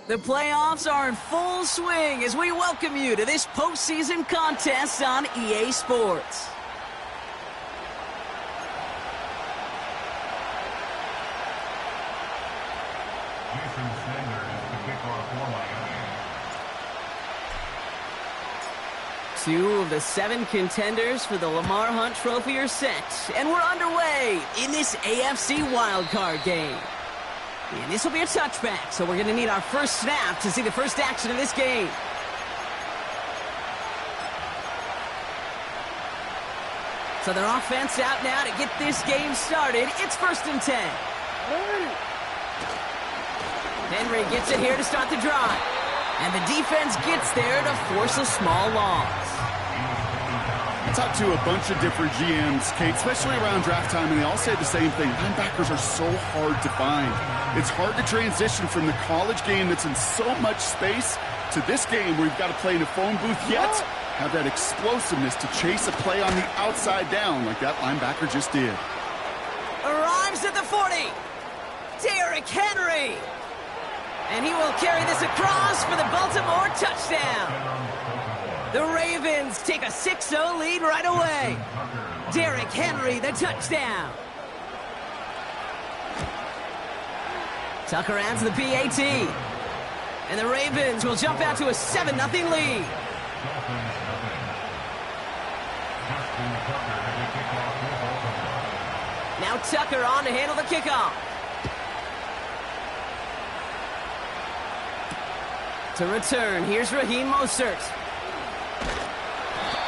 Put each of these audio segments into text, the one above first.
The playoffs are in full swing as we welcome you to this postseason contest on EA Sports. Jason Sanders is the kickoff for Miami. 2 of the 7 contenders for the Lamar Hunt Trophy are set, and we're underway in this AFC wildcard game. And this will be a touchback, so we're going to need our first snap to see the first action of this game. So their offense out now to get this game started. It's 1st and 10. Henry gets it here to start the drive. And the defense gets there to force a small loss. I talked to a bunch of different GMs, Kate, especially around draft time, and they all say the same thing. Linebackers are so hard to find. It's hard to transition from the college game that's in so much space to this game where you've got to play in a phone booth, yet have that explosiveness to chase a play on the outside down like that linebacker just did. Arrives at the 40. Derrick Henry. And he will carry this across for the Baltimore touchdown. The Ravens take a 6-0 lead right away. Derrick Henry, the touchdown. Tucker adds the PAT. And the Ravens will jump out to a 7-0 lead. Now Tucker on to handle the kickoff. To return, here's Raheem Mostert.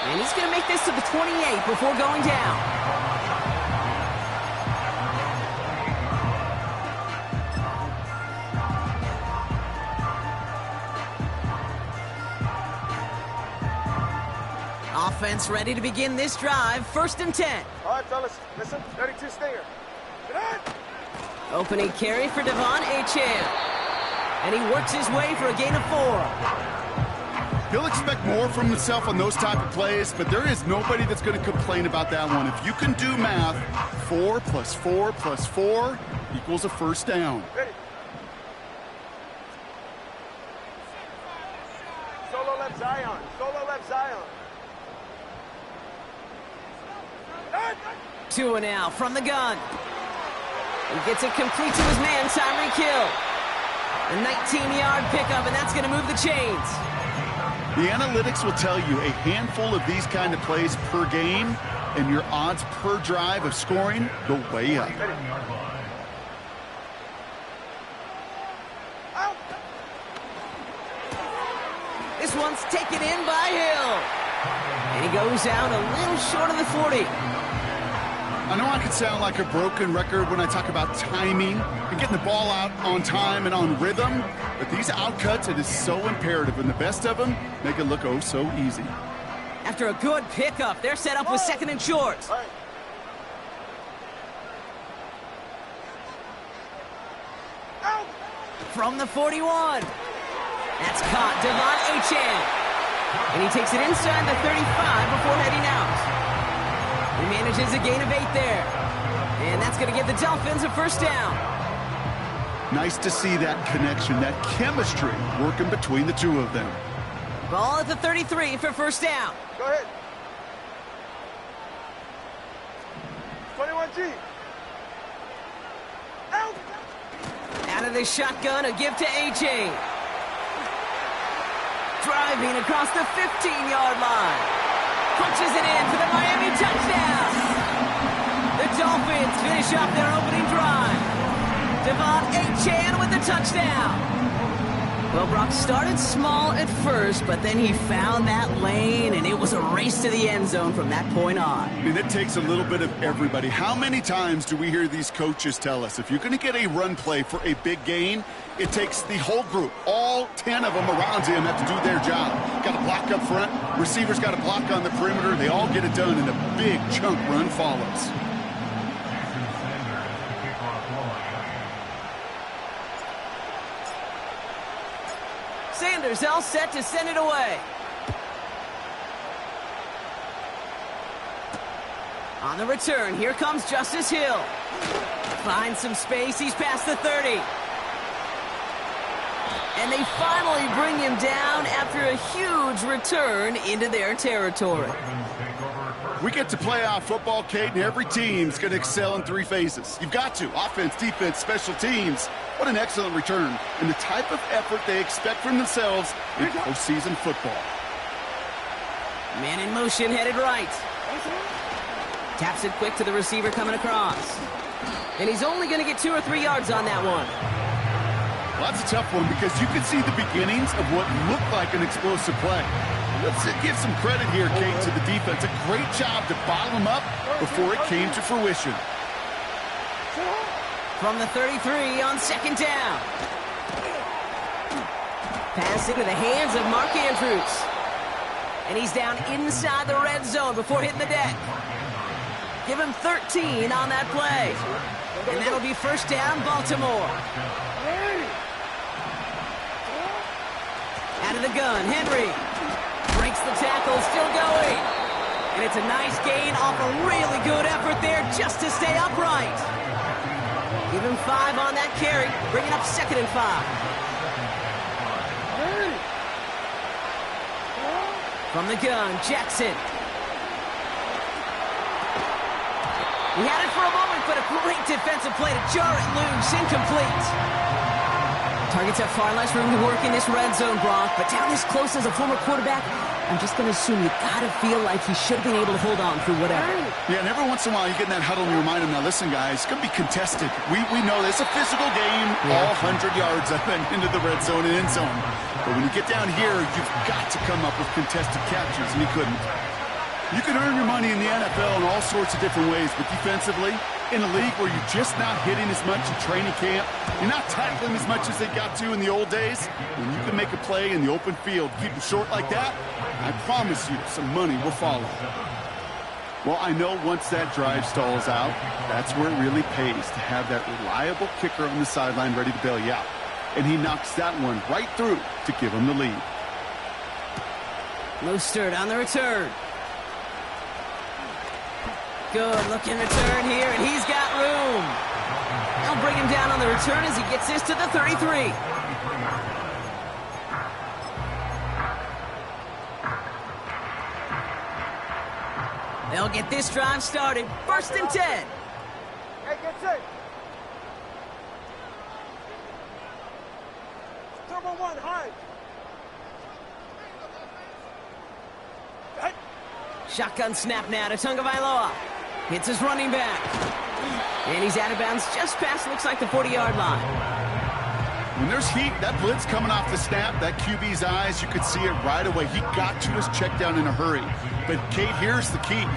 And he's going to make this to the 28 before going down. Offense ready to begin this drive. 1st and 10. All right, fellas, listen. 32 stinger. Get on! Opening carry for Devon Achane. And he works his way for a gain of 4. He'll expect more from himself on those type of plays, but there is nobody that's going to complain about that one. If you can do math, 4 plus 4 plus 4 equals a first down. Ready. Solo left Zion. Solo left Zion. 2 now from the gun. He gets it complete to his man, Tyreek Hill. A 19-yard pickup, and that's going to move the chains. The analytics will tell you a handful of these kind of plays per game, and your odds per drive of scoring go way up. This one's taken in by Hill. And he goes out a little short of the 40. I know I could sound like a broken record when I talk about timing and getting the ball out on time and on rhythm, but these outcuts, it is so imperative, and the best of them make it look oh so easy. After a good pickup, they're set up with 2nd and short. Right. From the 41. That's caught, Devon Achane. And he takes it inside the 35 before heading out. He manages a gain of 8 there. And that's going to give the Dolphins a first down. Nice to see that connection, that chemistry working between the two of them. Ball at the 33 for first down. Go ahead. 21G. Out of the shotgun, a give to Achane. driving across the 15-yard line. Punches it in for the Miami touchdown. The Dolphins finish up their opening drive. Devon Achane with the touchdown. Well, Brock started small at first, but then he found that lane, and it was a race to the end zone from that point on. I mean, it takes a little bit of everybody. How many times do we hear these coaches tell us, if you're going to get a run play for a big gain, it takes the whole group, all 10 of them around him have to do their job. Got to block up front, receivers got to block on the perimeter, they all get it done, and a big chunk run follows. Sanders all set to send it away. On the return, here comes Justice Hill. Finds some space, he's past the 30. And they finally bring him down after a huge return into their territory. We get to playoff football, Kate, and every team's going to excel in 3 phases. You've got to. Offense, defense, special teams. What an excellent return. And the type of effort they expect from themselves in postseason football. Man in motion, headed right. Taps it quick to the receiver coming across. And he's only going to get 2 or 3 yards on that one. Well, that's a tough one because you can see the beginnings of what looked like an explosive play. Let's give some credit here, Kate, to the defense. A great job to bottle them up before it came to fruition. From the 33 on second down. Pass into the hands of Mark Andrews. And he's down inside the red zone before hitting the deck. Give him 13 on that play. And that'll be first down, Baltimore. Out of the gun, Henry. Breaks the tackle, still going. And it's a nice gain off a really good effort there just to stay upright. Give him 5 on that carry, bringing up 2nd and 5. From the gun, Jackson. He had it for a moment, but a great defensive play to jar it loose, incomplete. Targets have far less room to work in this red zone, Brock, but down this close as a former quarterback, I'm just going to assume you got to feel like he should have been able to hold on through whatever. Yeah, and every once in a while you get in that huddle and you remind him, now listen, guys, it's going to be contested. We know this is a physical game, all 100 yards up and into the red zone and end zone. But when you get down here, you've got to come up with contested captures, and he couldn't. You can earn your money in the NFL in all sorts of different ways, but defensively, in a league where you're just not hitting as much in training camp, you're not tackling as much as they got to in the old days, when you can make a play in the open field, keep them short like that, I promise you some money will follow. Well, I know once that drive stalls out, that's where it really pays to have that reliable kicker on the sideline ready to bail you out. And he knocks that one right through to give him the lead. Mostert on the return. Good looking return here, and he's got room. They'll bring him down on the return as he gets this to the 33. They'll get this drive started. 1st and 10. Hey, get set. Turbo 1, high. Shotgun snap now to Tagovailoa. Hits his running back. And he's out of bounds just past, looks like, the 40-yard line. When there's heat, that blitz coming off the snap, that QB's eyes, you could see it right away. He got to his check down in a hurry. But, Kate, here's the key.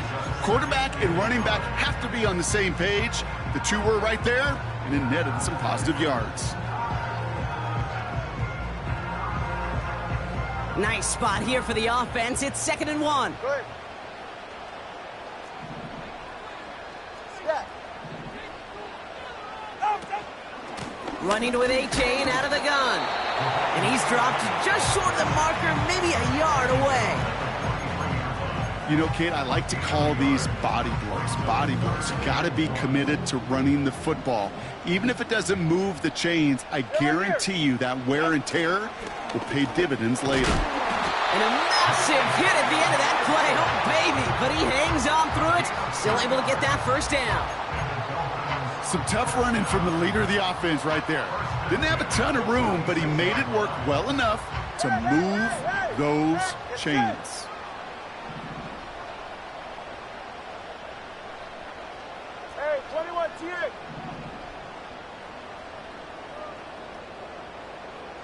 Quarterback and running back have to be on the same page. The two were right there, and it netted some positive yards. Nice spot here for the offense. It's 2nd and 1. Good. Running with Achane out of the gun. And he's dropped just short of the marker, maybe a yard away. You know, Kate, I like to call these body blows. Body blows. You got to be committed to running the football. Even if it doesn't move the chains, I guarantee you that wear and tear will pay dividends later. And a massive hit at the end of that play. Oh, baby. But he hangs on through it. Still able to get that first down. Some tough running from the leader of the offense right there. Didn't have a ton of room, but he made it work well enough to move those chains. Hey, 21, T8.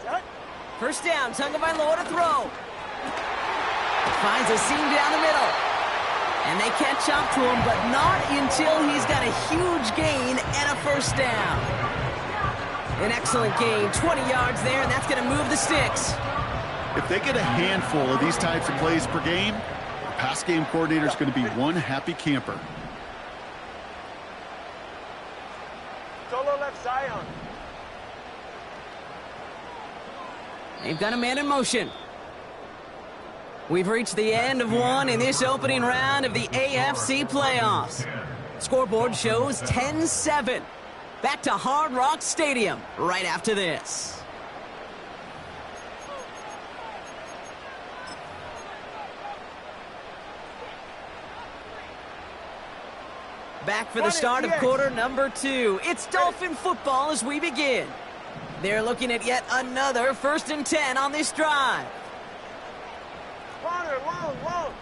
Set. First down, Tagovailoa to throw. Finds a seam down the middle. And they catch up to him, but not until he's got a huge gain and a first down. An excellent gain, 20 yards there, and that's going to move the sticks. If they get a handful of these types of plays per game, the pass game coordinator is going to be one happy camper. Solo left Zion. They've got a man in motion. We've reached the end of one in this opening round of the AFC playoffs. Scoreboard shows 10-7. Back to Hard Rock Stadium right after this. Back for the start of quarter number 2. It's Dolphin football as we begin. They're looking at yet another 1st and 10 on this drive. Corner, long.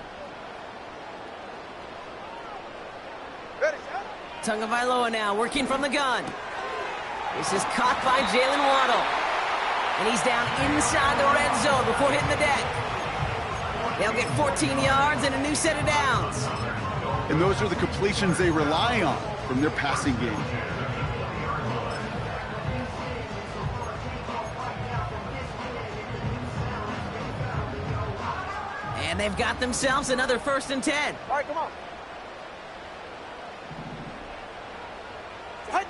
Ready, set. Tagovailoa now working from the gun. This is caught by Jalen Waddle. And he's down inside the red zone before hitting the deck. They'll get 14 yards and a new set of downs. And those are the completions they rely on from their passing game. And they've got themselves another 1st and 10. All right, come on. Set.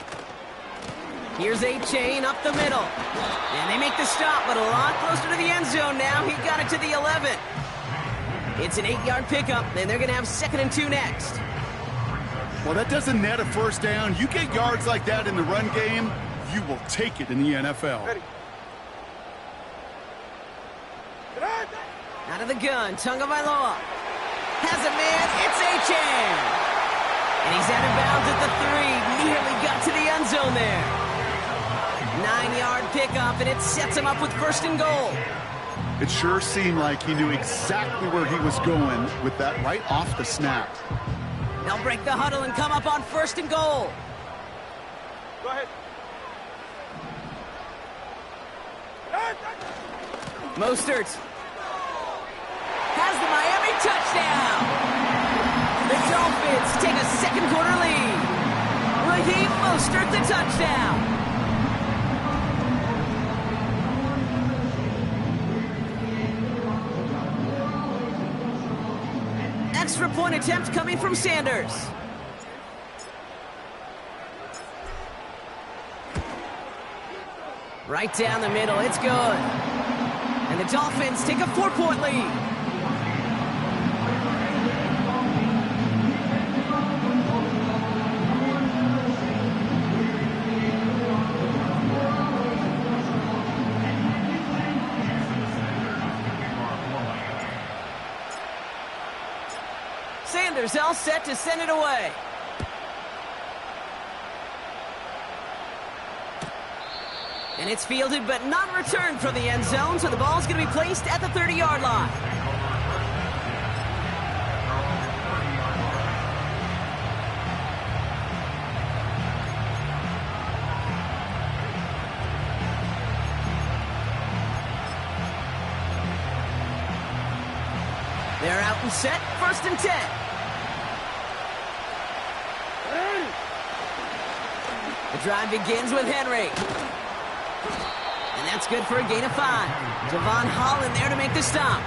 Here's a chain up the middle. And they make the stop, but a lot closer to the end zone now. He got it to the 11. It's an 8-yard pickup, and they're going to have 2nd and 2 next. Well, that doesn't net a first down. You get yards like that in the run game, you will take it in the NFL. Ready. Out of the gun, Tagovailoa has a man, it's Achane. And he's out of bounds at the 3, nearly got to the end zone there. 9-yard pickup, and it sets him up with 1st and goal. It sure seemed like he knew exactly where he was going with that right off the snap. They'll break the huddle and come up on 1st and goal. Go ahead. Mostert has the Miami touchdown. The Dolphins take a 2nd quarter lead. Raheem Mostert the touchdown. Extra point attempt coming from Sanders. Right down the middle, it's good. And the Dolphins take a 4-point lead. Sanders all set to send it away. And it's fielded but not returned from the end zone, so the ball's going to be placed at the 30-yard line. They're out and set, 1st and 10. The drive begins with Henry. And that's good for a gain of 5. Javon Holland there to make the stop.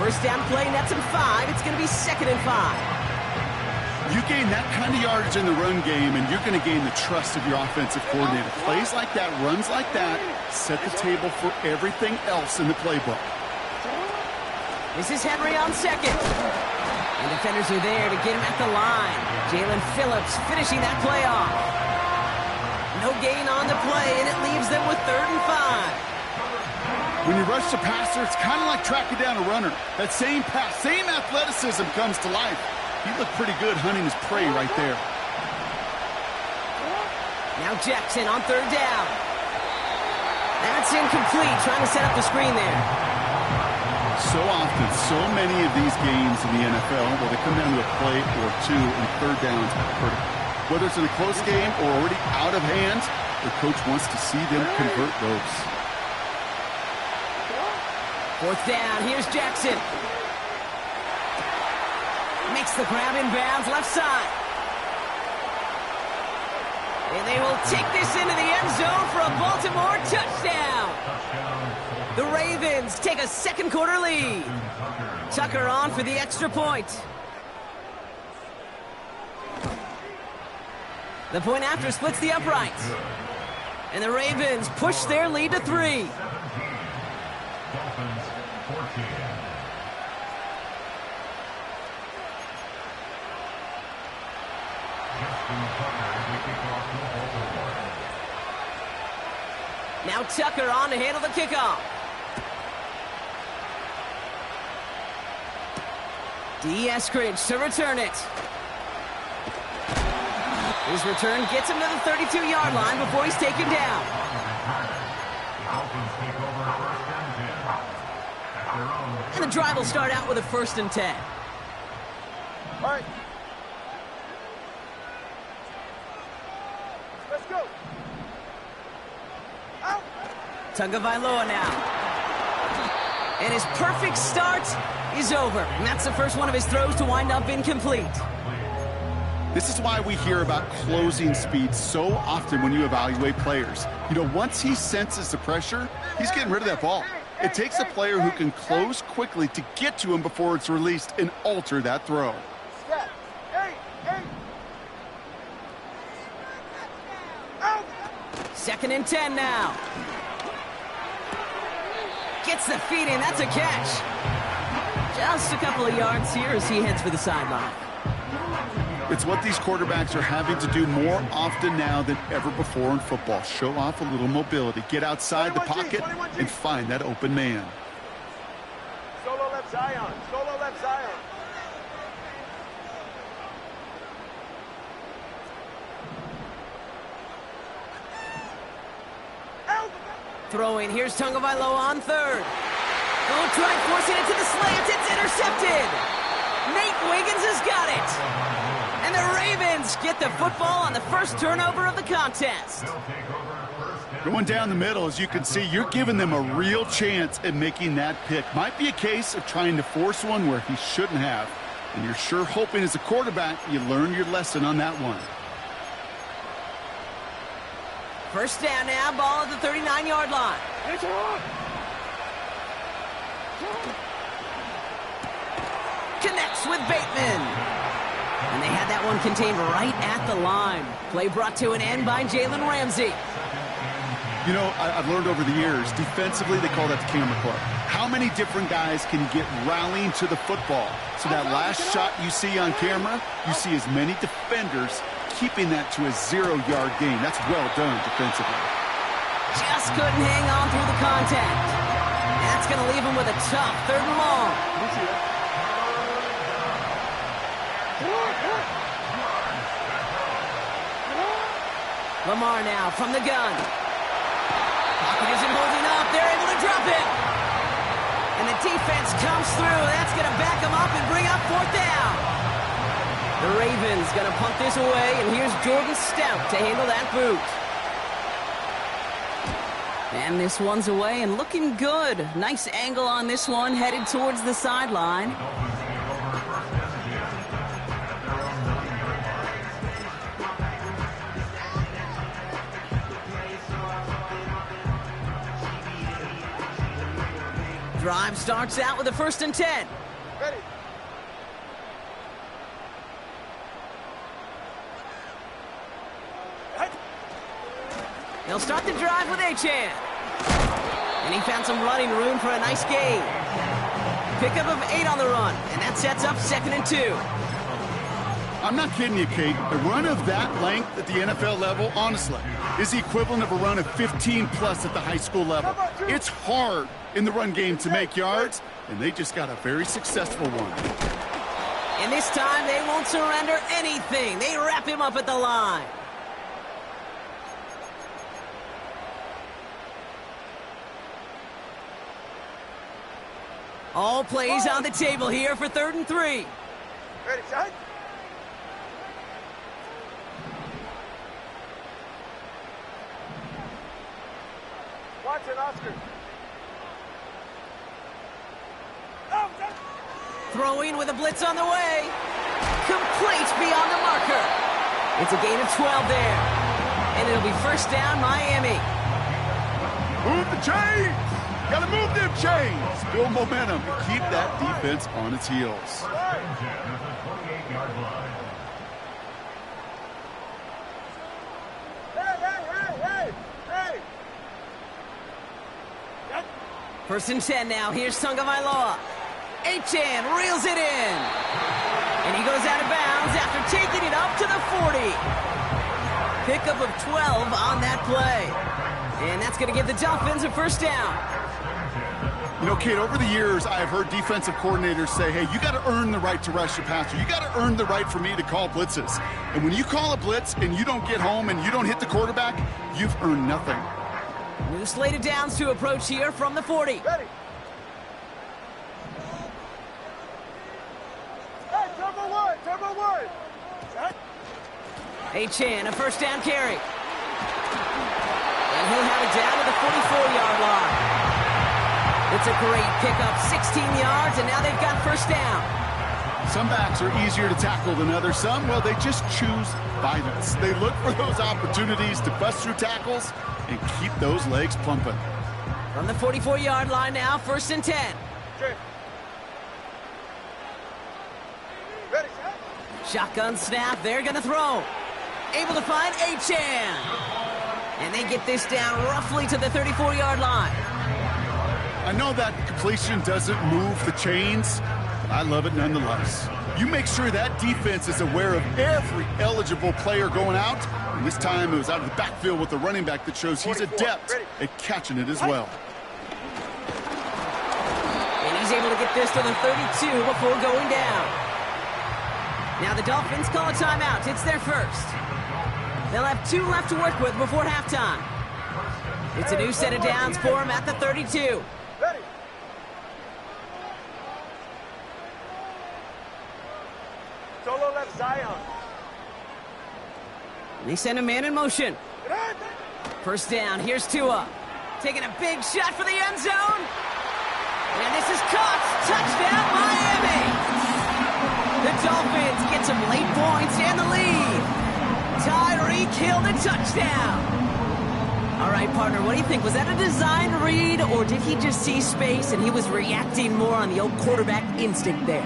First down play, nets him 5. It's going to be 2nd and 5. You gain that kind of yardage in the run game, and you're going to gain the trust of your offensive coordinator. Plays like that, runs like that, set the table for everything else in the playbook. This is Henry on 2nd. And defenders are there to get him at the line. Jalen Phillips finishing that play off. No gain on the play, and it leaves them with 3rd and 5. When you rush the passer, it's kind of like tracking down a runner. That same pass, same athleticism comes to life. He looked pretty good hunting his prey right there. Now Jackson on 3rd down. That's incomplete, trying to set up the screen there. So often, so many of these games in the NFL, where they come down to a play or two and third downs are critical. Whether it's in a close game or already out of hand, the coach wants to see them convert those. Fourth down, here's Jackson. Makes the grab in bounds, left side. And they will take this into the end zone for a Baltimore touchdown. The Ravens take a second quarter lead. Tucker on for the extra point. The point after splits the uprights. And the Ravens push their lead to 3. Dolphins 14. Justin Tucker, the kickoff for Baltimore. Now Tucker on to handle the kickoff. D. Eskridge to return it. His return gets him to the 32-yard line before he's taken down. Dolphins take over first and 10. At their own. And the drive will start out with a 1st and 10. All right. Let's go. Out. Tagovailoa now. And his perfect start is over. And that's the first one of his throws to wind up incomplete. This is why we hear about closing speed so often when you evaluate players. You know, once he senses the pressure, he's getting rid of that ball. It takes a player who can close quickly to get to him before it's released and alter that throw. Step. Hey. Out. 2nd and 10 now. Gets the feet in. That's a catch. Just a couple of yards here as he heads for the sideline. It's what these quarterbacks are having to do more often now than ever before in football. Show off a little mobility. Get outside the pocket and find that open man. Solo left Zion. Solo left Zion. Out. Throwing. Here's Tagovailoa on 3rd. Oh, try forcing it to the slants. It's intercepted. Nate Wiggins has got it. And the Ravens get the football on the first turnover of the contest. Going down the middle, as you can see, you're giving them a real chance at making that pick. Might be a case of trying to force one where he shouldn't have. And you're sure hoping as a quarterback you learn your lesson on that one. First down now, ball at the 39-yard line. Connects with Bateman. And they had that one contained right at the line. Play brought to an end by Jalen Ramsey. You know, I've learned over the years, defensively they call that the camera club. How many different guys can you get rallying to the football? So that last shot you see on camera, you see as many defenders keeping that to a 0-yard gain. That's well done defensively. Just couldn't hang on through the contact. That's going to leave him with a tough 3rd and long. Lamar now from the gun. Pocket isn't holding up. They're able to drop it. And the defense comes through. That's going to back them up and bring up 4th down. The Ravens going to punt this away, and here's Jordan Stout to handle that boot. And this one's away and looking good. Nice angle on this one, headed towards the sideline. Drive starts out with a 1st and 10. Ready. They'll start the drive with Achane. And he found some running room for a nice gain. Pickup of 8 on the run, and that sets up 2nd and 2. I'm not kidding you, Kate. A run of that length at the NFL level, honestly, is the equivalent of a run of 15-plus at the high school level. It's hard in the run game to make yards, and they just got a very successful one. And this time, they won't surrender anything. They wrap him up at the line. All plays on the table here for 3rd and 3. Ready, set. Watson, Oscar. Oh, Throwing with a blitz on the way. Complete beyond the marker. It's a gain of 12 there. And it'll be 1st down, Miami. Move the chains! Gotta move them chains! Build momentum and keep that defense on its heels. Hey! 1st and 10 now. Here's Tagovailoa. Achane reels it in. And he goes out of bounds after taking it up to the 40. Pickup of 12 on that play. And that's going to give the Dolphins a 1st down. You know, Kate, over the years, I've heard defensive coordinators say, hey, you got to earn the right to rush your passer. You got to earn the right for me to call blitzes. And when you call a blitz and you don't get home and you don't hit the quarterback, you've earned nothing. New slated downs to approach here from the 40. Ready. Hey, turbo one. Set. Achane, a 1st down carry. And he'll have it down to the 44-yard line. It's a great pickup, 16 yards, and now they've got 1st down. Some backs are easier to tackle than others. Some, well, they just choose violence. They look for those opportunities to bust through tackles and keep those legs pumping. From the 44-yard line now, 1st and 10. Okay. Ready, set. Shotgun snap, they're going to throw. Able to find Achane. And they get this down roughly to the 34-yard line. I know that completion doesn't move the chains, but I love it nonetheless. You make sure that defense is aware of every eligible player going out. And this time it was out of the backfield with the running back that shows he's adept at catching it as well. And he's able to get this to the 32 before going down. Now the Dolphins call a timeout. It's their 1st. They'll have 2 left to work with before halftime. It's a new set of downs for them at the 32. Ready. Solo left Zion. They send a man in motion. 1st down, here's Tua. Taking a big shot for the end zone. And this is caught. Touchdown, Miami. The Dolphins get some late points and the lead. Tyreek Hill the touchdown. All right, partner, what do you think? Was that a design read, or did he just see space and he was reacting more on the old quarterback instinct there?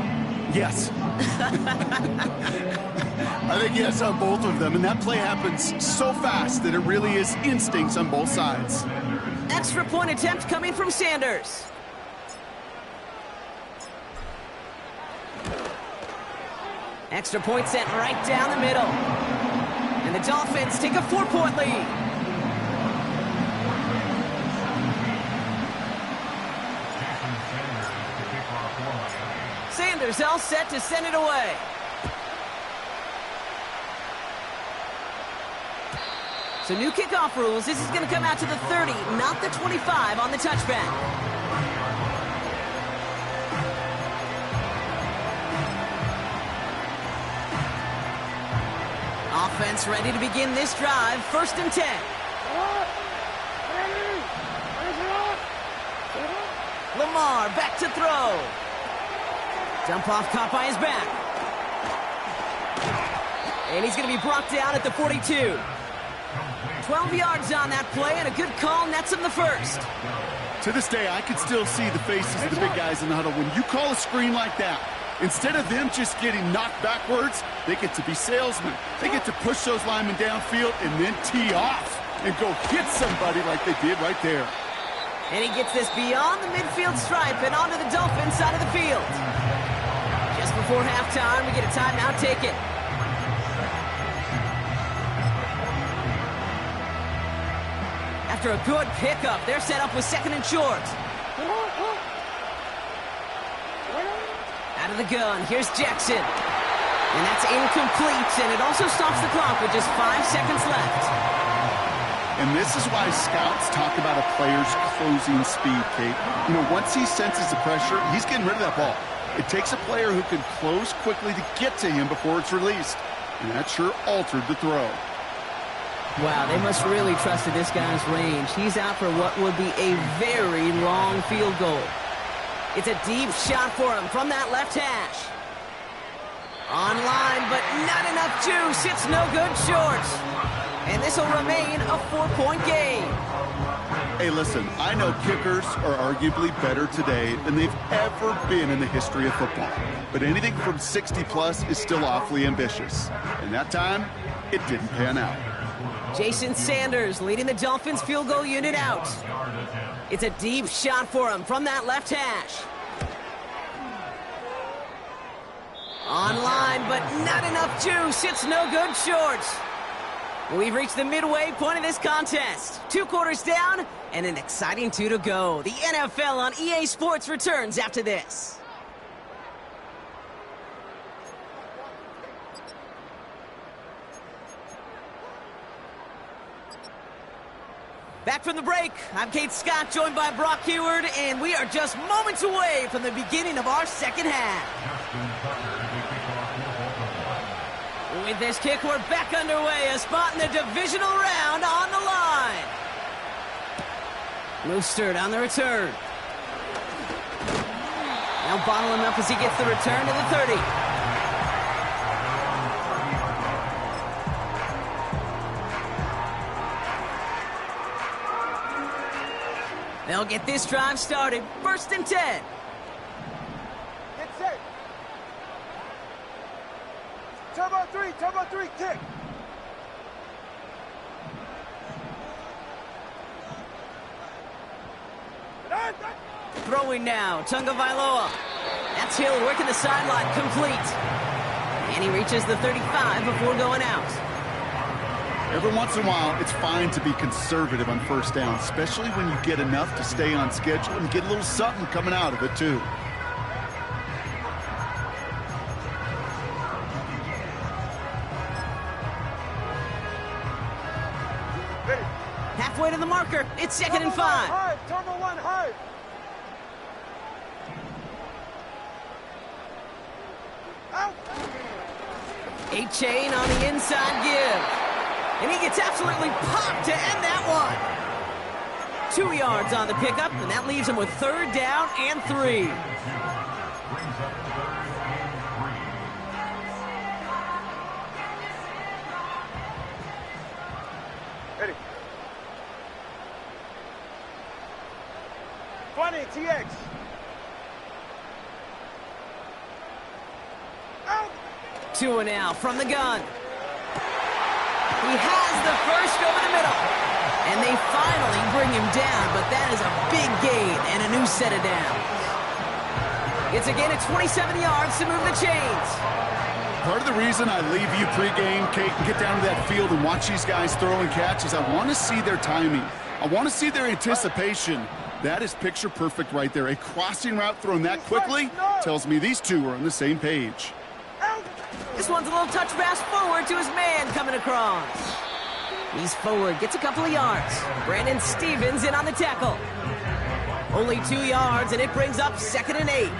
Yes. I think yes on both of them, and that play happens so fast that it really is instincts on both sides. Extra point attempt coming from Sanders. Extra point sent right down the middle. And the Dolphins take a 4-point lead. Sanders all set to send it away. So new kickoff rules. This is going to come out to the 30, not the 25 on the touchback. Offense ready to begin this drive. 1st and 10. Lamar back to throw. Jump off caught by his back. And he's going to be brought down at the 42. 12 yards on that play, and a good call nets him the 1st. To this day, I can still see the faces of the big guys in the huddle. When you call a screen like that, instead of them just getting knocked backwards, they get to be salesmen. They get to push those linemen downfield and then tee off and go hit somebody like they did right there. And he gets this beyond the midfield stripe and onto the Dolphins side of the field. Just before halftime, we get a timeout taken. After a good pickup, they're set up with 2nd and short. Out of the gun, here's Jackson. And that's incomplete, and it also stops the clock with just 5 seconds left. And this is why scouts talk about a player's closing speed, Kate. You know, once he senses the pressure, he's getting rid of that ball. It takes a player who can close quickly to get to him before it's released. And that sure altered the throw. Wow, they must really trust this guy's range. He's out for what would be a very long field goal. It's a deep shot for him from that left hash. Online, but not enough juice. It's no good short. And this will remain a 4-point game. Hey, listen, I know kickers are arguably better today than they've ever been in the history of football. But anything from 60-plus is still awfully ambitious. And that time, it didn't pan out. Jason Sanders leading the Dolphins field goal unit out. It's a deep shot for him from that left hash. Online, but not enough juice. It's no good short. We've reached the midway point of this contest. 2 quarters down and an exciting 2 to go. The NFL on EA Sports returns after this. Back from the break, I'm Kate Scott, joined by Brock Heward, and we are just moments away from the beginning of our second half. With this kick, we're back underway, a spot in the divisional round on the line. Mostert on the return. Now bottling up as he gets the return to the 30. They'll get this drive started. 1st and 10. Get set. Turbo 3, kick. Throwing now, Tagovailoa. That's Hill working the sideline, complete. And he reaches the 35 before going out. Every once in a while, it's fine to be conservative on 1st down, especially when you get enough to stay on schedule and get a little something coming out of it, too. Halfway to the marker. It's 2nd and 5. Turbo 1, hard. Out. A-chain on the inside give. And he gets absolutely popped to end that one. 2 yards on the pickup, and that leaves him with 3rd down and 3. Ready. 20, TX. Out. 2 now from the gun. He has the first over the middle. And they finally bring him down, but that is a big gain and a new set of downs. It's a gain of 27 yards to move the chains. Part of the reason I leave you pregame, Kate, and get down to that field and watch these guys throw and catch is I want to see their timing. I want to see their anticipation. That is picture perfect right there. A crossing route thrown that quickly tells me these two are on the same page. This one's a little touch pass forward to his man coming across. He's forward, gets a couple of yards. Brandon Stevens in on the tackle. Only 2 yards, and it brings up 2nd and 8.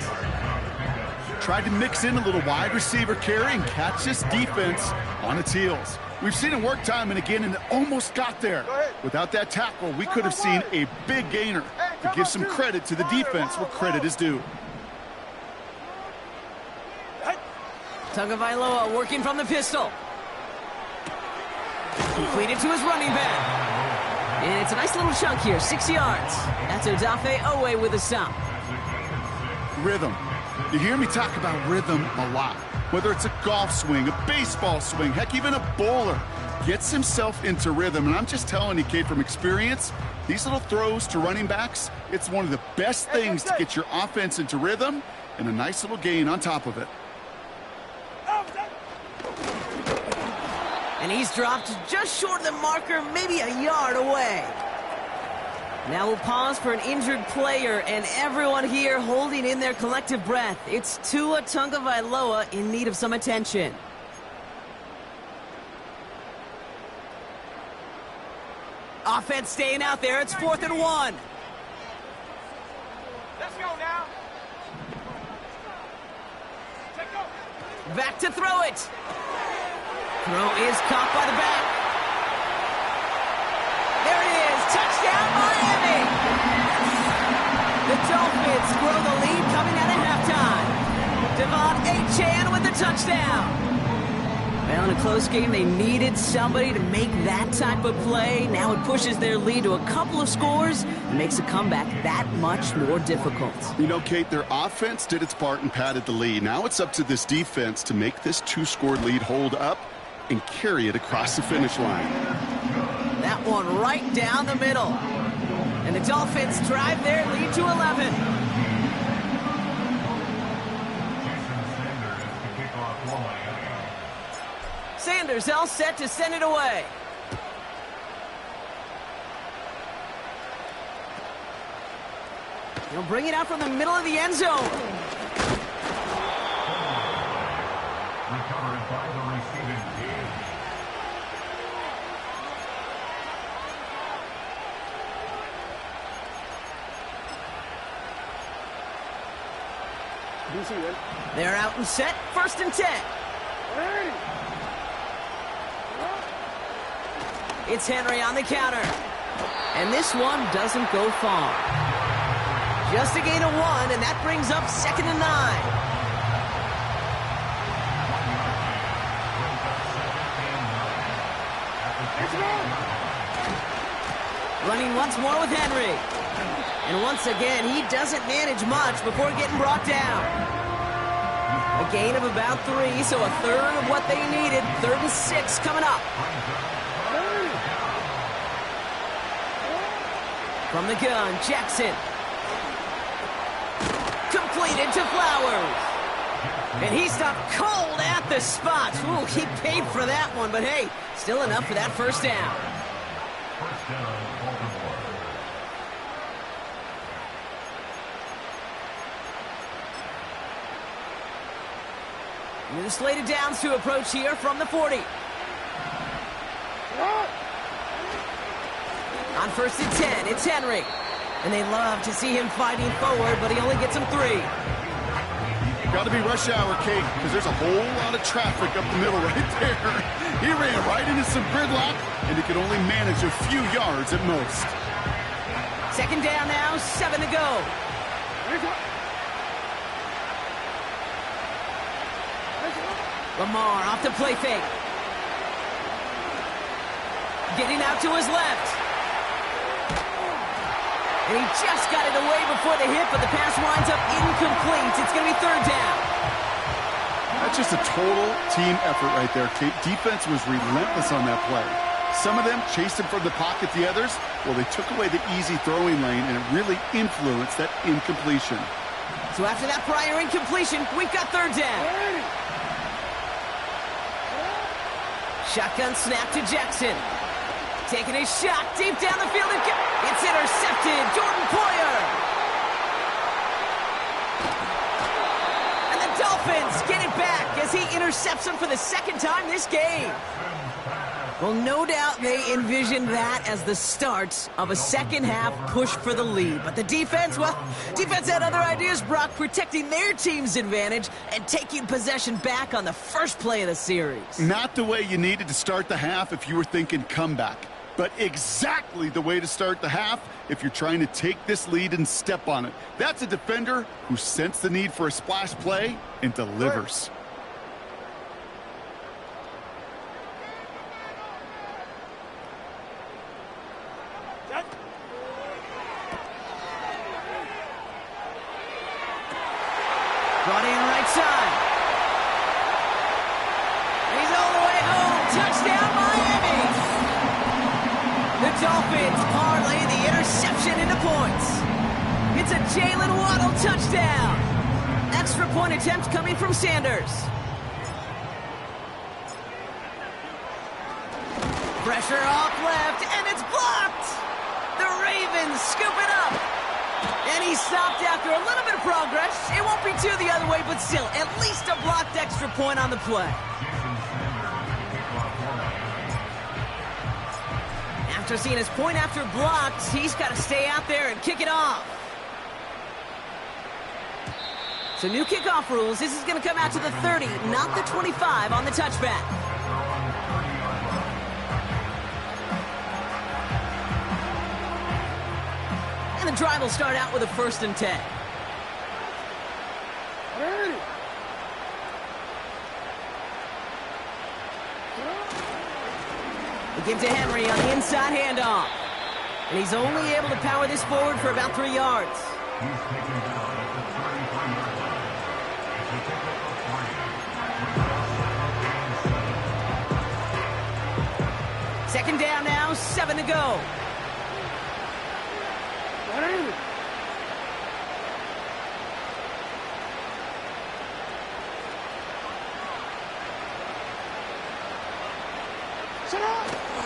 Tried to mix in a little wide receiver carry and catch this defense on its heels. We've seen it work time and again, and it almost got there. Without that tackle, we could have seen a big gainer. To give some credit to the defense where credit is due. Tagovailoa working from the pistol. Completed to his running back. And it's a nice little chunk here, 6 yards. That's Odafe Oweh with a stop. Rhythm. You hear me talk about rhythm a lot. Whether it's a golf swing, a baseball swing, heck, even a bowler gets himself into rhythm. And I'm just telling you, Kate, from experience, these little throws to running backs, it's one of the best things to get your offense into rhythm and a nice little gain on top of it. And he's dropped just short of the marker, maybe a yard away. Now we'll pause for an injured player, and everyone here holding in their collective breath. It's Tua Tagovailoa in need of some attention. Offense staying out there. It's 4th and 1. Let's go now. Back to throw it. Throw is caught by the back. There it is. Touchdown, Miami. The Dolphins grow the lead coming out of halftime. Devon Achane with the touchdown. Well, in a close game, they needed somebody to make that type of play. Now it pushes their lead to a couple of scores and makes a comeback that much more difficult. You know, Kate, their offense did its part and padded the lead. Now it's up to this defense to make this 2-score lead hold up and carry it across the finish line. That one right down the middle. And the Dolphins drive their lead to 11. Jason Sanders is the kickoff for Miami. Sanders all set to send it away. He'll bring it out from the middle of the end zone. Recovered by the receiving team. They're out and set. 1st and 10. It's Henry on the counter. And this one doesn't go far. Just a gain of 1, and that brings up 2nd and 9. Running once more with Henry. And once again, he doesn't manage much before getting brought down. A gain of about 3, so a third of what they needed. 3rd and 6 coming up. From the gun, Jackson. Completed to Flowers. And he stopped cold at the spot. Ooh, he paid for that one, but hey, still enough for that first down. First down, Baltimore. And the slate of downs to approach here from the 40. On 1st and 10, it's Henry. And they love to see him fighting forward, but he only gets him 3. Got to be rush hour, Kate, because there's a whole lot of traffic up the middle right there. He ran right into some gridlock, and he could only manage a few yards at most. 2nd down now, 7 to go. Lamar off the play fake. Getting out to his left. And he just got it away before the hit, but the pass winds up incomplete. It's going to be 3rd down. That's just a total team effort right there, Kate. Defense was relentless on that play. Some of them chased him from the pocket. The others, well, they took away the easy throwing lane, and it really influenced that incompletion. So after that prior incompletion, we've got 3rd down. Shotgun snap to Jackson. Taking a shot deep down the field. It's intercepted. Jordan Poyer. And the Dolphins get it back as he intercepts him for the 2nd time this game. Well, no doubt they envisioned that as the start of a second-half push for the lead. But the defense, well, defense had other ideas, Brock, protecting their team's advantage and taking possession back on the first play of the series. Not the way you needed to start the half if you were thinking comeback, but exactly the way to start the half if you're trying to take this lead and step on it. That's a defender who sensed the need for a splash play and delivers. Brought in right side. And he's all the way home. Touchdown, Miami. The Dolphins parlay the interception into points. It's a Jalen Waddle touchdown. Extra point attempt coming from Sanders. Pressure off left, and it's blocked. The Ravens scoop it up. And he stopped after a little bit of progress. It won't be 2 the other way, but still, at least a blocked extra point on the play. After seeing his point after blocked, he's got to stay out there and kick it off. So new kickoff rules. This is going to come out to the 30, not the 25 on the touchback. And the drive will start out with a 1st and 10. They give to Henry on the inside handoff. And he's only able to power this forward for about 3 yards. He's taken down at the 33-yard line. It's a pickup of 3. Second down now, 7 to go.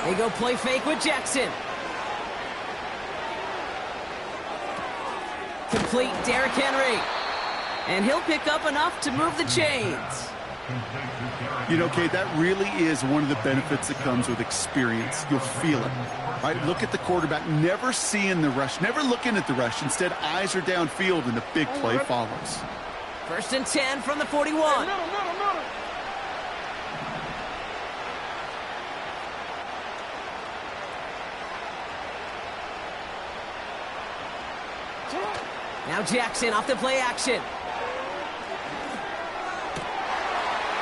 They go play fake with Jackson. Complete, Derrick Henry. And he'll pick up enough to move the chains. You know, Kate, that really is one of the benefits that comes with experience. You'll feel it, right? Look at the quarterback, never seeing the rush, never looking at the rush. Instead, eyes are downfield, and the big play follows. 1st and 10 from the 41. Now Jackson off the play action.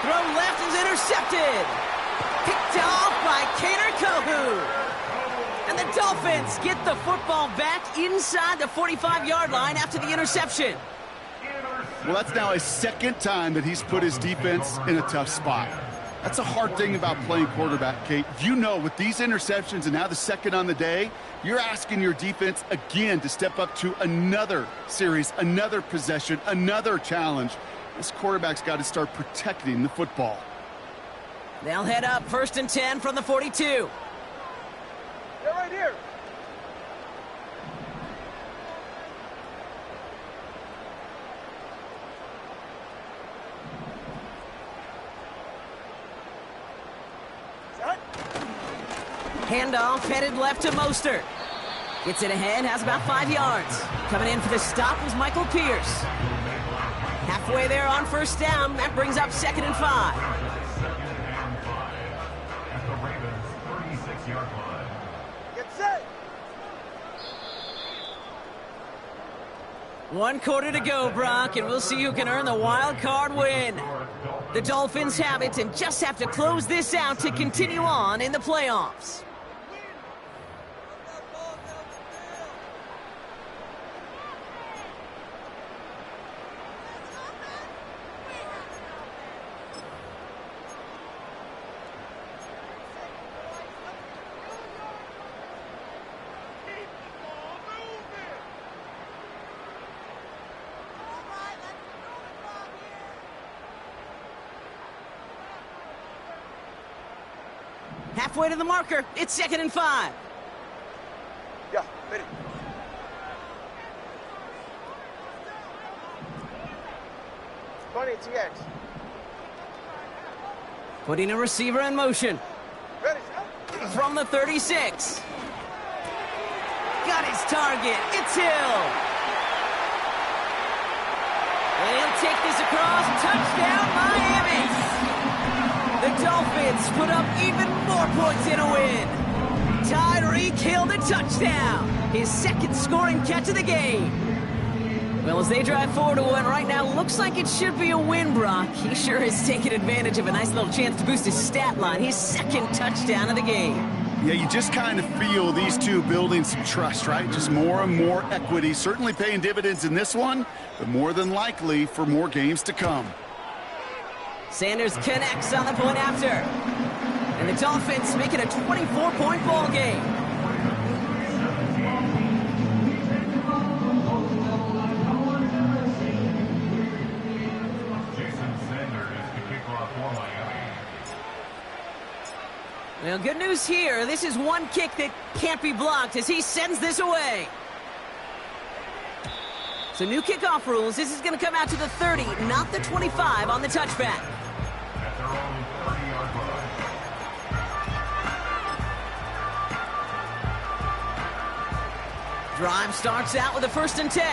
Throw left is intercepted. Picked off by Kader Kohou. And the Dolphins get the football back inside the 45-yard line after the interception. Well, that's now his 2nd time that he's put his defense in a tough spot. That's a hard thing about playing quarterback, Kate. You know, with these interceptions and now the 2nd on the day, you're asking your defense again to step up to another series, another possession, another challenge. This quarterback's got to start protecting the football. They'll head up 1st and 10 from the 42. They're right here. Handoff headed left to Mostert. Gets it ahead, has about 5 yards. Coming in for the stop was Michael Pierce. Halfway there on 1st down. That brings up 2nd and 5. 2nd and 5 at the Ravens' 36-yard line. Get set. 1 quarter to go, Brock, and we'll see who can earn the wild card win. The Dolphins have it and just have to close this out to continue on in the playoffs. Halfway to the marker, it's 2nd and 5. Yeah, ready. Funny, TX. Putting a receiver in motion. Ready. From the 36. Got his target. It's Hill. And he'll take this across. Touchdown, Miami. The Dolphins put up even more points in a win. Tyreek Hill the touchdown. His 2nd scoring catch of the game. Well, as they drive forward to one right now, looks like it should be a win, Brock. He sure has taken advantage of a nice little chance to boost his stat line. His 2nd touchdown of the game. Yeah, you just kind of feel these two building some trust, right? Just more and more equity. Certainly paying dividends in this one, but more than likely for more games to come. Sanders connects on the point after. And the Dolphins make it a 24-point ball game. Jason Sanders is the kickoff for Miami. Well, good news here. This is one kick that can't be blocked as he sends this away. So new kickoff rules. This is going to come out to the 30, not the 25 on the touchback. At their own 30-yard line. Drive starts out with a 1st and 10.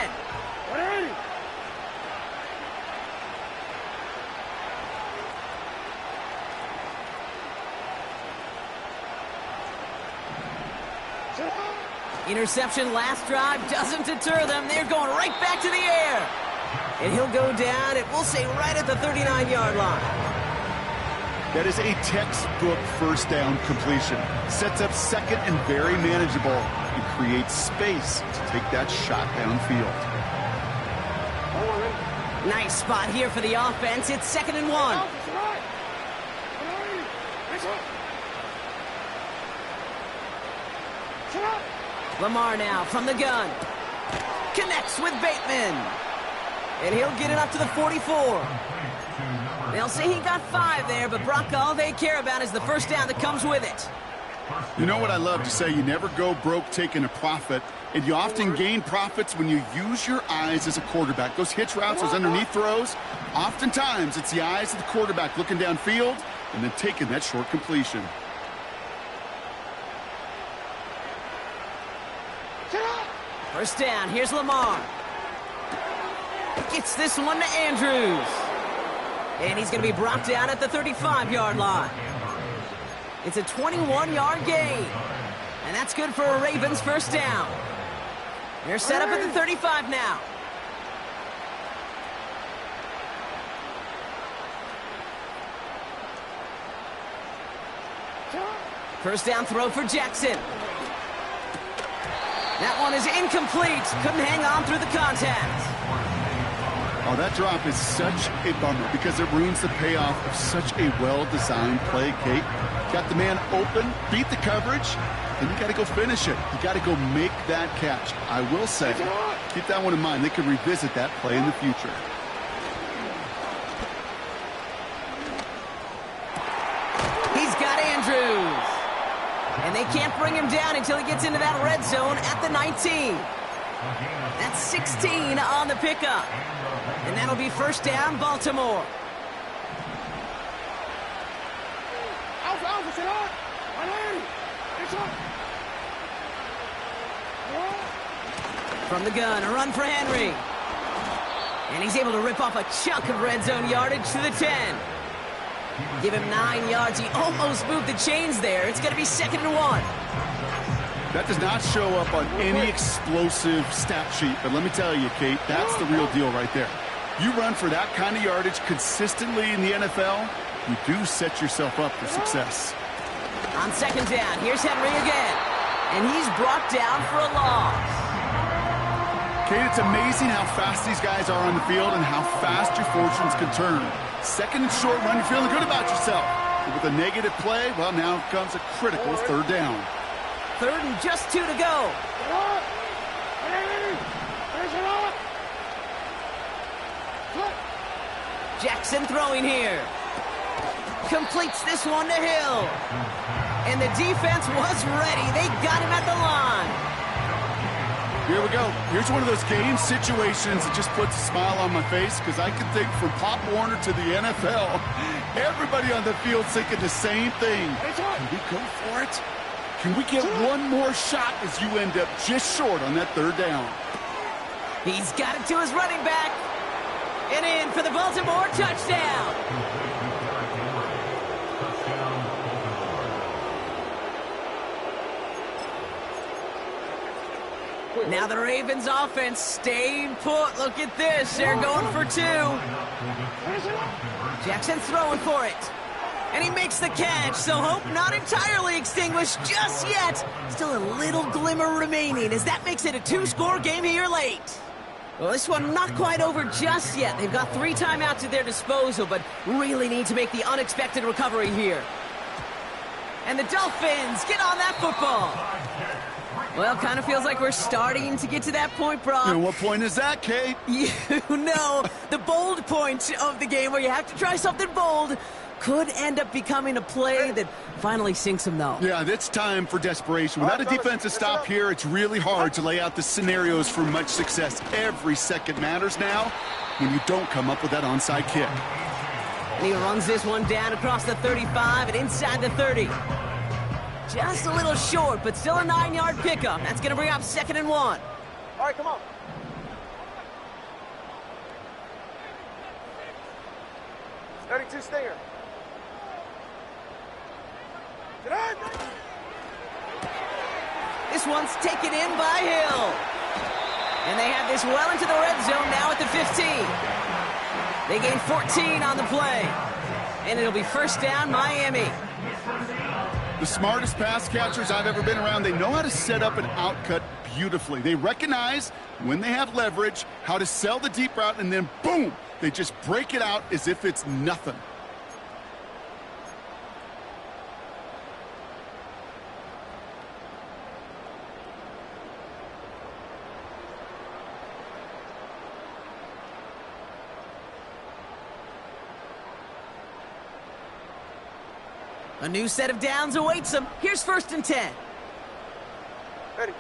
Interception last drive doesn't deter them. They're going right back to the air. And he'll go down, and we'll say right at the 39-yard line. That is a textbook 1st down completion. Sets up 2nd and very manageable and creates space to take that shot downfield. Nice spot here for the offense. It's 2nd and 1. Lamar now from the gun. Connects with Bateman. And he'll get it up to the 44. They'll say he got 5 there, but Brock, all they care about is the 1st down that comes with it. You know what I love to say? You never go broke taking a profit, and you often gain profits when you use your eyes as a quarterback. Those hitch routes, those underneath throws, oftentimes it's the eyes of the quarterback looking downfield and then taking that short completion. First down, here's Lamar. Gets this one to Andrews. And he's going to be brought down at the 35-yard line. It's a 21-yard gain. And that's good for a Ravens 1st down. They're set up at the 35 now. First down throw for Jackson. That one is incomplete. Couldn't hang on through the contact. Oh, that drop is such a bummer because it ruins the payoff of such a well-designed play, Kate. Got the man open, beat the coverage, and you got to go finish it. You got to go make that catch. I will say, keep that one in mind. They can revisit that play in the future. He's got Andrews. And they can't bring him down until he gets into that red zone at the 19. That's 16 on the pickup. And that'll be 1st down, Baltimore. From the gun, a run for Henry. And he's able to rip off a chunk of red zone yardage to the 10. Give him 9 yards. He almost moved the chains there. It's going to be 2nd and 1. That does not show up on any explosive stat sheet, but let me tell you, Kate, that's the real deal right there. You run for that kind of yardage consistently in the NFL, you do set yourself up for success. On 2nd down, here's Henry again. And he's brought down for a loss. Kate, it's amazing how fast these guys are on the field and how fast your fortunes can turn. 2nd and short run, you're feeling good about yourself. But with a negative play, well, now comes a critical 3rd down. 3rd and just 2 to go. Jackson throwing here. Completes this one to Hill. And the defense was ready. They got him at the line. Here we go. Here's one of those game situations that just puts a smile on my face because I can think from Pop Warner to the NFL, everybody on the field thinking the same thing. Can we go for it? Can we get one more shot as you end up just short on that 3rd down? He's got it to his running back. And in for the Baltimore touchdown. Now the Ravens offense staying put. Look at this. They're going for 2. Jackson throwing for it. And he makes the catch, so hope not entirely extinguished just yet. Still a little glimmer remaining as that makes it a 2-score game here late. Well, this one not quite over just yet. They've got 3 timeouts at their disposal, but really need to make the unexpected recovery here. And the Dolphins get on that football. Well, kind of feels like we're starting to get to that point, Brock. And what point is that, Kate? You know, the bold point of the game where you have to try something bold could end up becoming a play that finally sinks them, though. Yeah, it's time for desperation. Without a defensive stop here, it's really hard to lay out the scenarios for much success. Every second matters now when you don't come up with that onside kick. And he runs this one down across the 35 and inside the 30. Just a little short, but still a 9-yard pickup. That's going to bring up 2nd and 1. All right, come on. "32 Stinger. This one's taken in by Hill. And they have this well into the red zone now at the 15. They gain 14 on the play. And it'll be first down, Miami. The smartest pass catchers I've ever been around, they know how to set up an outcut beautifully. They recognize when they have leverage, how to sell the deep route, and then boom, they just break it out as if it's nothing. A new set of downs awaits them. Here's 1st and 10. Ready.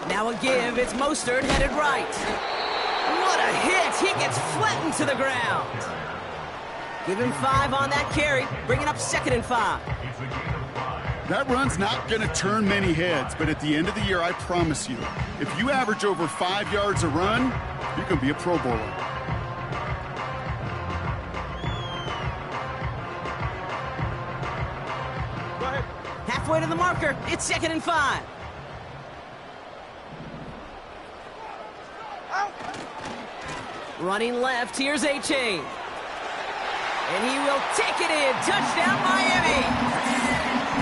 Now a give. It's Mostert headed right. What a hit. He gets flattened to the ground. Give him 5 on that carry. Bringing up 2nd and 5. That run's not going to turn many heads, but at the end of the year, I promise you, if you average over 5 yards a run, you can be a Pro Bowler. Halfway to the marker. It's 2nd and 5. Running left. Here's A-Chain. And he will take it in. Touchdown, Miami.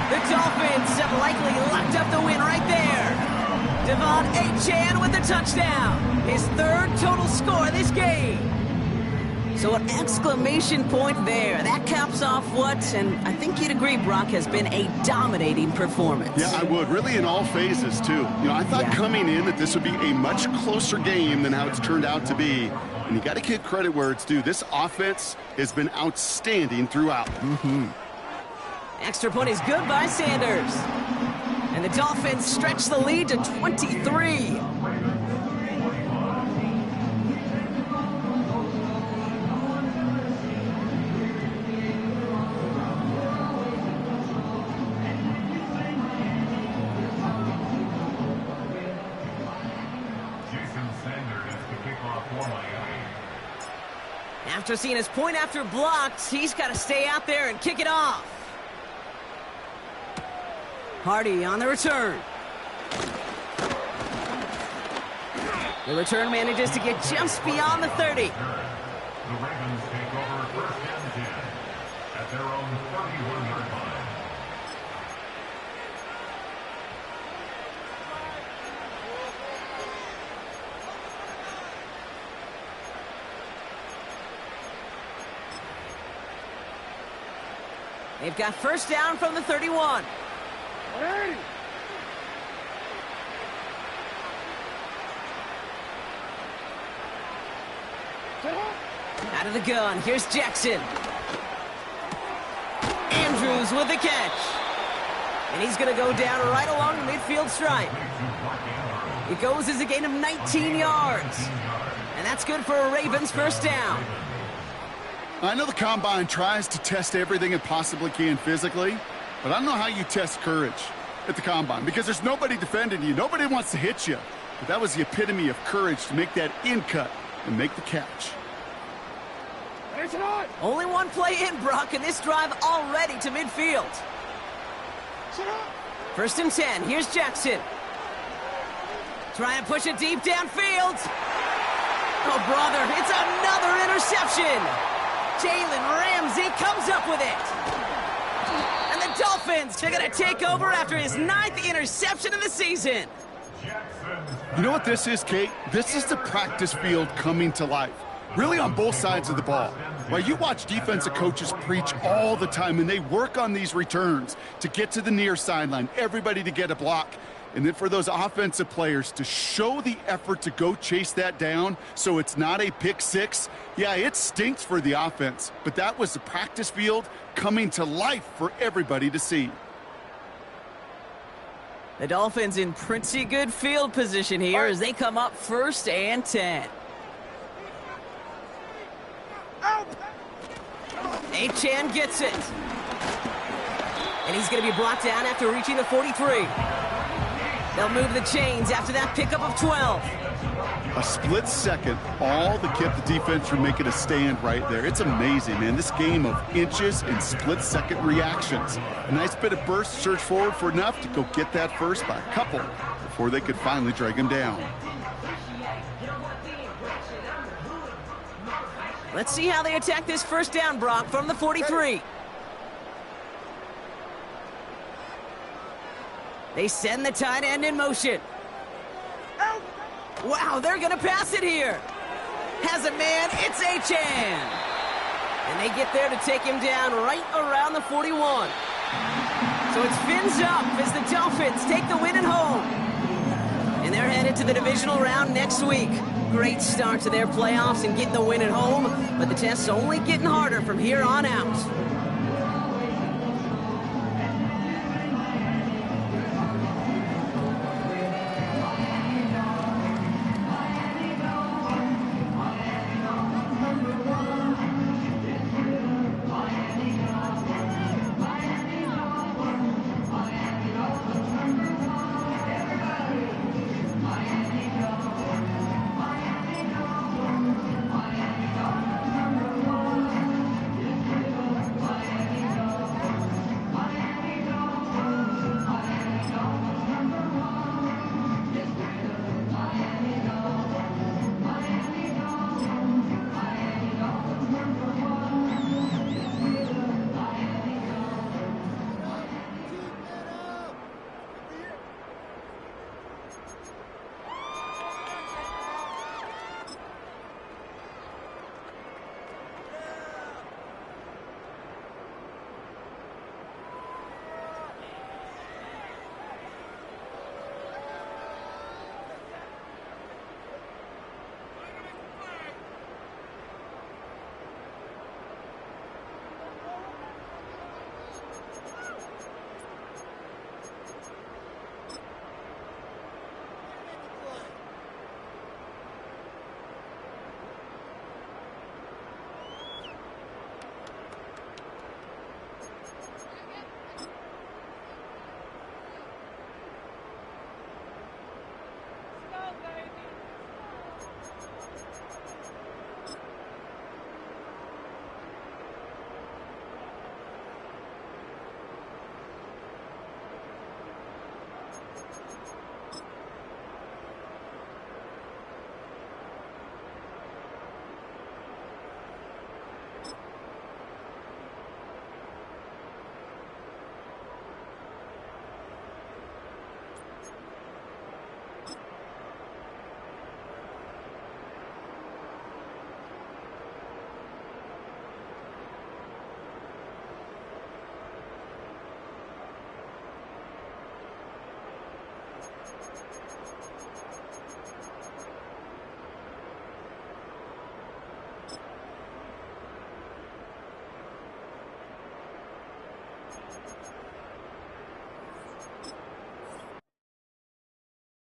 The Dolphins have likely locked up the win right there. Devon A-Chan with the touchdown. His 3rd total score this game. So an exclamation point there. That caps off what, and I think you'd agree, Brock, has been a dominating performance. Yeah, I would. Really in all phases, too. You know, I thought coming in that this would be a much closer game than how it's turned out to be. And you got to give credit where it's due. This offense has been outstanding throughout. Extra point is good by Sanders. And the Dolphins stretch the lead to 23. After seeing his point after blocked, he's got to stay out there and kick it off. Hardy on the return. The return manages to get just beyond the 30. The Ravens take over 1st and 10 at their own 31-yard line. They've got first down from the 31. Ready. Out of the gun, here's Jackson. Andrews with the catch. And he's going to go down right along the midfield stripe. It goes as a gain of 19 yards. And that's good for a Ravens first down. I know the Combine tries to test everything it possibly can physically, but I don't know how you test courage at the Combine because there's nobody defending you. Nobody wants to hit you. But that was the epitome of courage to make that in cut and make the catch. Only one play in, Brock, and this drive already to midfield. 1st and 10. Here's Jackson. Trying to push it deep downfield. Oh, brother, it's another interception. Jalen Ramsey comes up with it. And the Dolphins are going to take over after his 9th interception of the season. You know what this is, Kate? This is the practice field coming to life. Really on both sides of the ball. Right, you watch defensive coaches preach all the time, and they work on these returns to get to the near sideline, everybody to get a block. And then for those offensive players to show the effort to go chase that down so it's not a pick six, yeah, it stinks for the offense. But that was the practice field coming to life for everybody to see. The Dolphins in pretty good field position here as they come up 1st and 10. A-Chan gets it. And he's going to be brought down after reaching the 43. They'll move the chains after that pickup of 12. A split second, all that kept the defense from making a stand right there. It's amazing, man. This game of inches and split-second reactions. A nice bit of burst, surge forward for enough to go get that first by a couple before they could finally drag him down. Let's see how they attack this first down, Brock, from the 43. They send the tight end in motion. Wow, they're going to pass it here. Has a man, it's Achane. And they get there to take him down right around the 41. So it's fins up as the Dolphins take the win at home. And they're headed to the divisional round next week. Great start to their playoffs and getting the win at home, but the test's only getting harder from here on out.